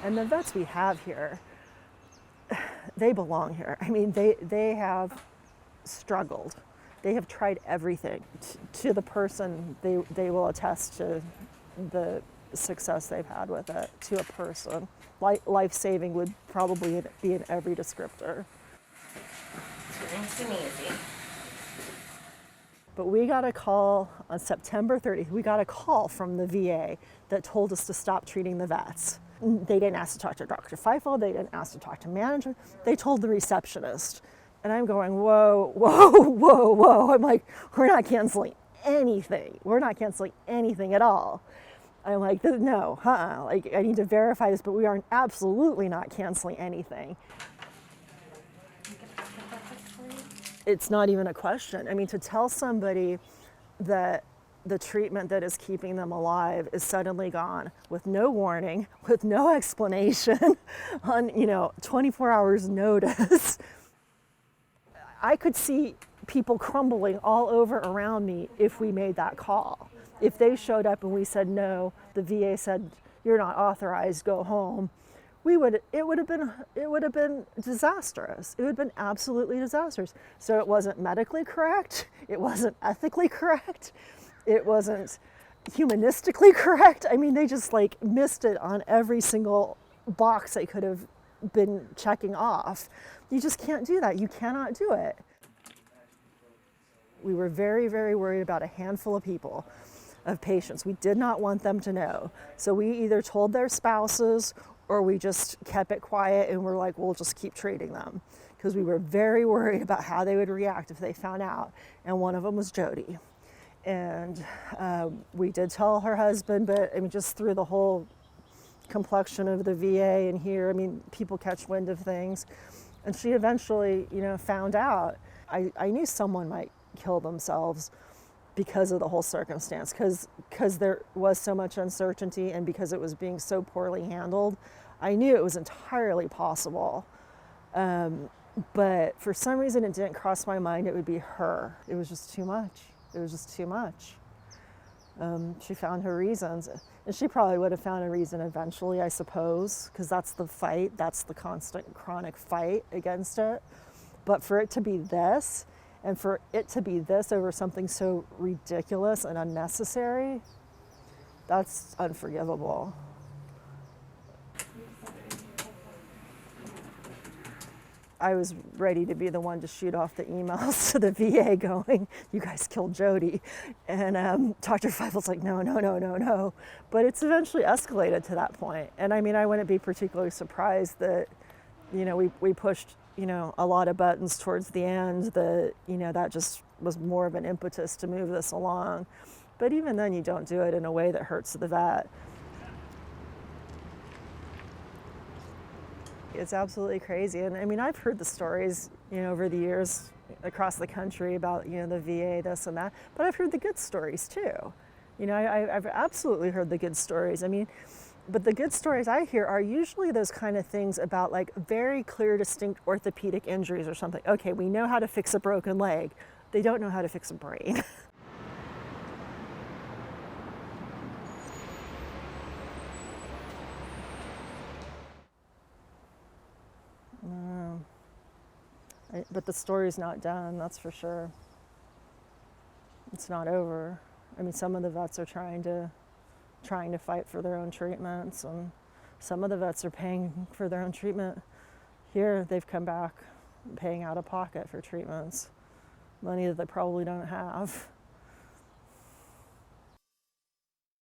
And the vets we have here, they belong here. I mean, they have struggled. They have tried everything. To the person, they will attest to the success they've had with it, to a person. Life-saving would probably be in every descriptor. Nice and easy. But we got a call on September 30th. We got a call from the VA that told us to stop treating the vets. They didn't ask to talk to Dr. Feifel. They didn't ask to talk to management. They told the receptionist. And I'm going, whoa, whoa, whoa, whoa. I'm like, we're not canceling anything. We're not canceling anything at all. I'm like, no, like, I need to verify this, but we are absolutely not canceling anything. It's not even a question. I mean, to tell somebody that the treatment that is keeping them alive is suddenly gone with no warning, with no explanation, on 24 hours notice. I could see people crumbling all over around me if we made that call. If they showed up and we said no, the VA said you're not authorized, go home. It would have been disastrous. It would have been absolutely disastrous. So it wasn't medically correct. It wasn't ethically correct. It wasn't humanistically correct. I mean, they just like missed it on every single box they could have been checking off. You just can't do that. You cannot do it. We were very, very worried about a handful of people, of patients. We did not want them to know. So we either told their spouses or we just kept it quiet and we're like, we'll just keep treating them. Because we were very worried about how they would react if they found out. And one of them was Jody. And we did tell her husband, but I mean, just through the whole complexion of the VA and here, I mean, people catch wind of things. And she eventually, found out. I knew someone might kill themselves because of the whole circumstance, because there was so much uncertainty and because it was being so poorly handled. I knew it was entirely possible. But for some reason, it didn't cross my mind it would be her. It was just too much. It was just too much. She found her reasons. And she probably would have found a reason eventually, I suppose, because that's the fight. That's the constant chronic fight against it. But for it to be this, and for it to be this over something so ridiculous and unnecessary, that's unforgivable. I was ready to be the one to shoot off the emails to the VA going, you guys killed Jody. And Dr. Feifel's like, no. But it's eventually escalated to that point. And I mean, I wouldn't be particularly surprised that, we pushed, a lot of buttons towards the end that, that just was more of an impetus to move this along. But even then, you don't do it in a way that hurts the vet. It's absolutely crazy. And I mean, I've heard the stories, over the years across the country about, the VA, this and that, but I've heard the good stories too. I've absolutely heard the good stories. I mean, but the good stories I hear are usually those kind of things about like very clear, distinct orthopedic injuries or something. Okay, we know how to fix a broken leg. They don't know how to fix a brain. But the story's not done, that's for sure. It's not over. I mean, some of the vets are trying to fight for their own treatments, and some of the vets are paying for their own treatment. Here, they've come back paying out of pocket for treatments, money that they probably don't have.